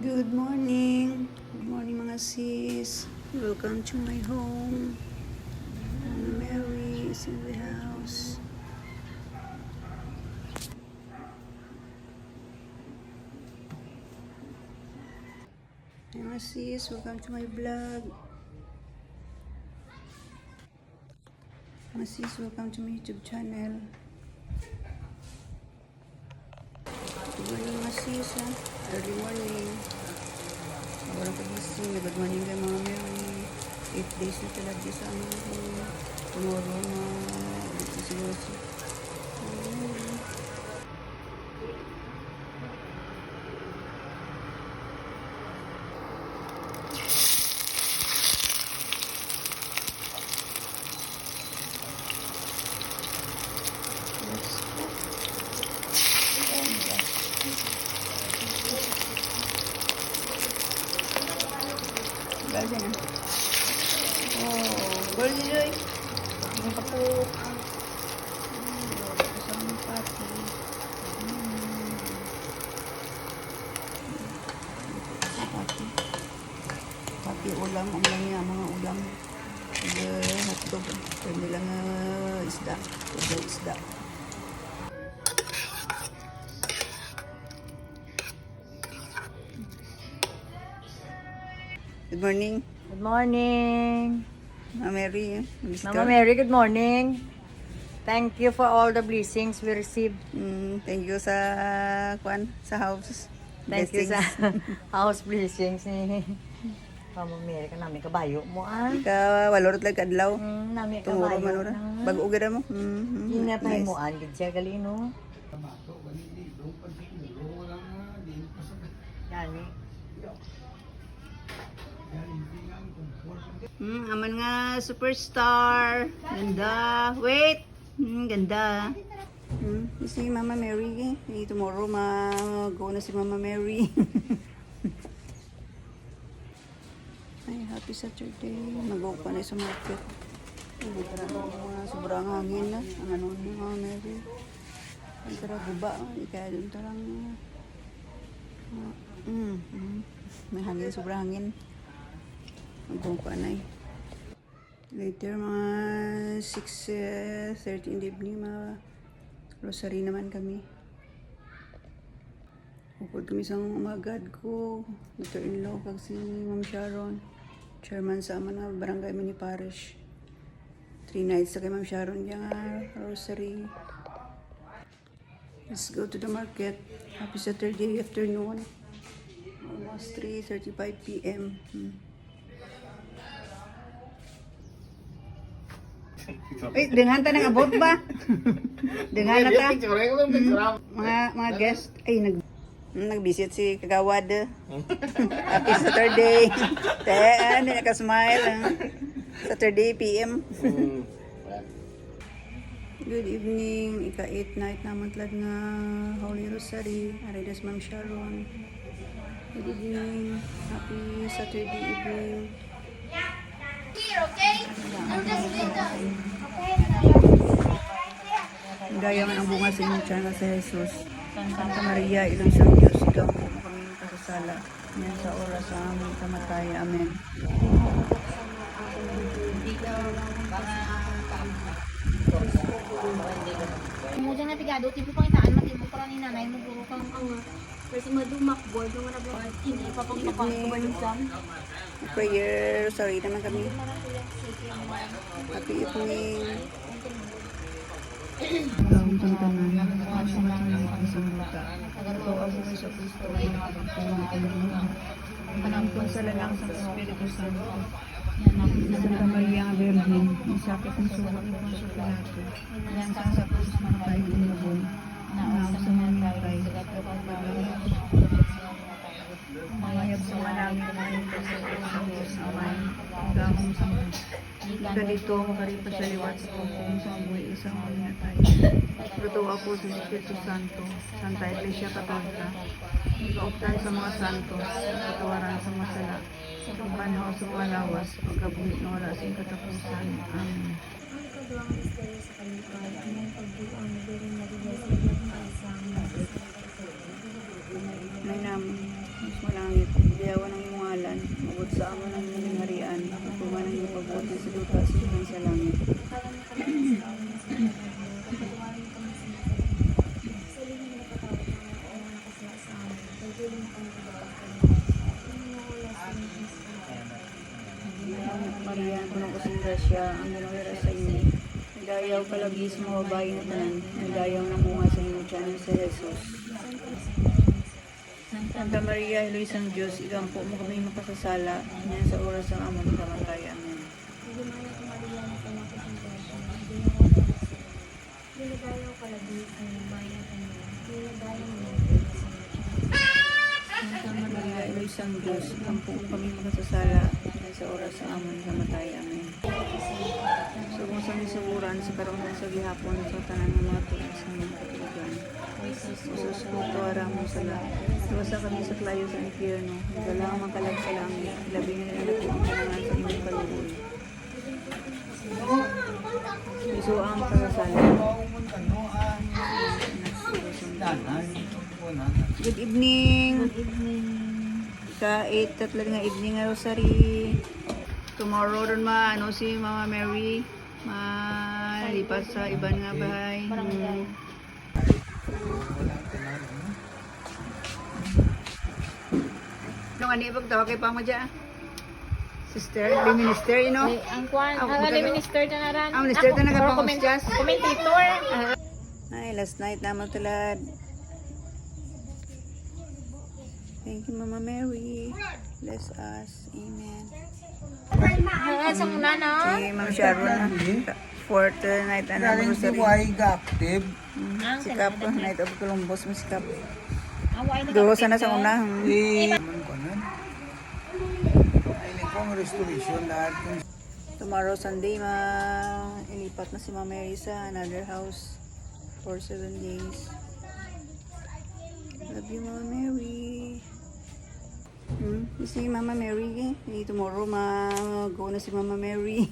Good morning. Good morning mga sis. Welcome to my home. Mary is in the house. Hi mga sis. Welcome to my vlog. Mga sis, welcome to my YouTube channel. Good morning mga sis ha. Early morning. Walang pagising. Good morning kay mga Mary. 8 days na talaga sa amin. Tomorrow na dito siguro si Mary. Baga na. Oh, Golden Joy. Ang kapuk. Kasama pati. Pati. Pati ulam. Ang lang niya, mga ulam. Hotdog. Pwede lang isda. Pwede isda. Good morning. Good morning. Mama Mary. Mama Mary, good morning. Thank you for all the blessings we received. Thank you sa kwan sa house. Thank you Blessings. sa house blessings ni Mama Mary. Kanami kabayo mo ah. Ika walorot lang kadlaw. Nami Tunguro kabayo. man ora. Bago gira mo. Inatay mo an gid siya galino. Yani. Aman nga superstar. Ganda. Wait. Ganda. Si Mama Mary. Tomorrow go na si Mama Mary. Ay, happy Saturday. Mag-go pa na sa market. Sobrang hangin na. Ang ano ni Mama Mary. Ang tara guba. Kaya doon tarang may hangin. Sobrang hangin. Mag-go pa na eh. Later, mga 6:30 in the evening, mga rosary naman kami. Bukod kami sa umagad ko, daughter-in-law, kag si Ma'am Sharon, chairman sa mga barangay mini parish. 3 nights sa kay Ma'am Sharon yung rosary. Let's go to the market. Happy Saturday afternoon. Almost 3:35 p.m. Ay, dengan ta nang abot ba? Dengan na ta. Mga guest ay nag-visit si Kagawad. Happy Saturday. Hindi naka-smile. Saturday PM. Good evening. Ika-8 night naman talad nga Holy Rosary. Aridas Ma'am Sharon. Good evening. Happy Saturday evening. Here, okay? I'm just little. Gaya man ang bunga sa inyong channel sa Jesus. Santa Maria, ilang siyang Diyos, ikaw po kami kasasala. Yan sa oras sa aming kamatay. Amen. Mo dyan na pigado, tipo pang itaan, matibok para ni nanay mo, puro kang kasi madumakboard, yung mga nabawag, hindi pa pang kapag-kabalisan. Prayer, sorry naman kami. Happy evening. Ang tantanan, ang sambuta. Ito ang buhay sa Kristo, ang pagpapalagay. Panampun sa lalang sa Espiritu Santo. Santa Maria Virgin, isakit ng suwa ng Poncio Pilato. Yan sa krus ng tayo inubon. Naaw sa mamatay. Mayab sa malangit na ito sa Diyos Amay. Gahong sa mga. Ika dito, makaripa sa liwat sa kung sa buhay isang mga tayo. Luto ako sa Espiritu Santo, Santa Iglesia Katolika. Ikauptan sa mga santos, katawaran sa mga sala. Pagpanhaw sa mga lawas, pagkabuhit na wala sa katapusan. Amen. Ang misteryo sa kalipay, ang pagbuang na Maria sa iyong isang May namin. Mas malangit, biyawan ng iyong ngalan, mabot sa amo ng iyong harian, tuman ng iyong pabuti sa duta sa langit. Maria, puno ko sa grasya, ang ginawira sa inyo. Nagayaw kalagi sa mga babae na tanan, nagayaw ng bunga sa inyo tiyan sa Jesus. Santa Maria, Heloy sang Diyos, igampo mo kami makasasala, niyan sa oras ng among kamatay. Amen. Santa Maria, Heloy sang Diyos, igampo mo kami makasasala, niyan sa oras ng among kamatay. Amen. So kung sa misuburan, sa karoon sa gihapon, sa tanan ng mga tulis ng mga katulugan. Jesus ko, tuwara mo sa lahat. Iwasa kami sa klayo sa impyerno. Nagalang makalag sa langit. Labi na nila po ang panangan sa inyong kaluhod. Iso ang kasasala. Good evening. Good evening. Ka-8 tatlo nga evening nga rosary. Tomorrow ron si Mama Mary malipat sa iban nga bahay. Nung ani pagtawa kay pamo dyan? Sister, the minister, you know? Ang kwan, Ah, ang magkano? minister na naran. Ah, minister na nagapangusgas? Commentator. Ay, last night naman tulad. Thank you, Mama Mary. Bless us. Amen. Sa muna na. Si Ma'am Sharon, fourth night Galing si anniversary. Wai Active. Sikap, Night of Columbus, masikap. Away na Duho sana sa una. Naman ko nun. Ay, ni kong restoration lahat kung Tomorrow, Sunday, ilipat na si Mama Mary sa another house for 7 days. Love you, Mama Mary. Si Mama Mary, tomorrow go na si Mama Mary.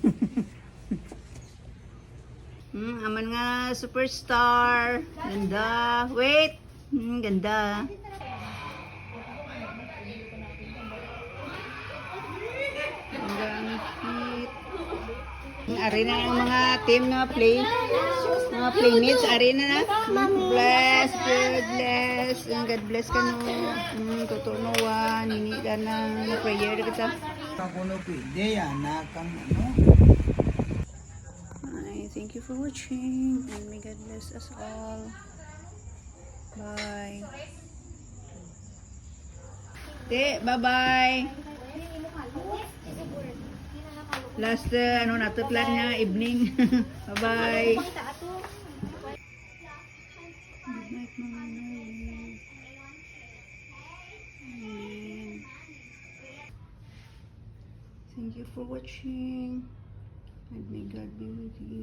Aman nga, superstar. Ganda. Wait. Ganda. Ganda ang cute. Ari na ang mga team na play. Mga playmates, ari na na. Bless, God bless. God bless ka no. Tutunuan, nini ka ng prayer kita. ako no pwede yan, nakang ano. Ay, thank you for watching and may God bless us all. Bye. Bye-bye. Last natutlan niya evening. Bye-bye. Good night, Mama Mary. Amen. Thank you for watching and may God be with you.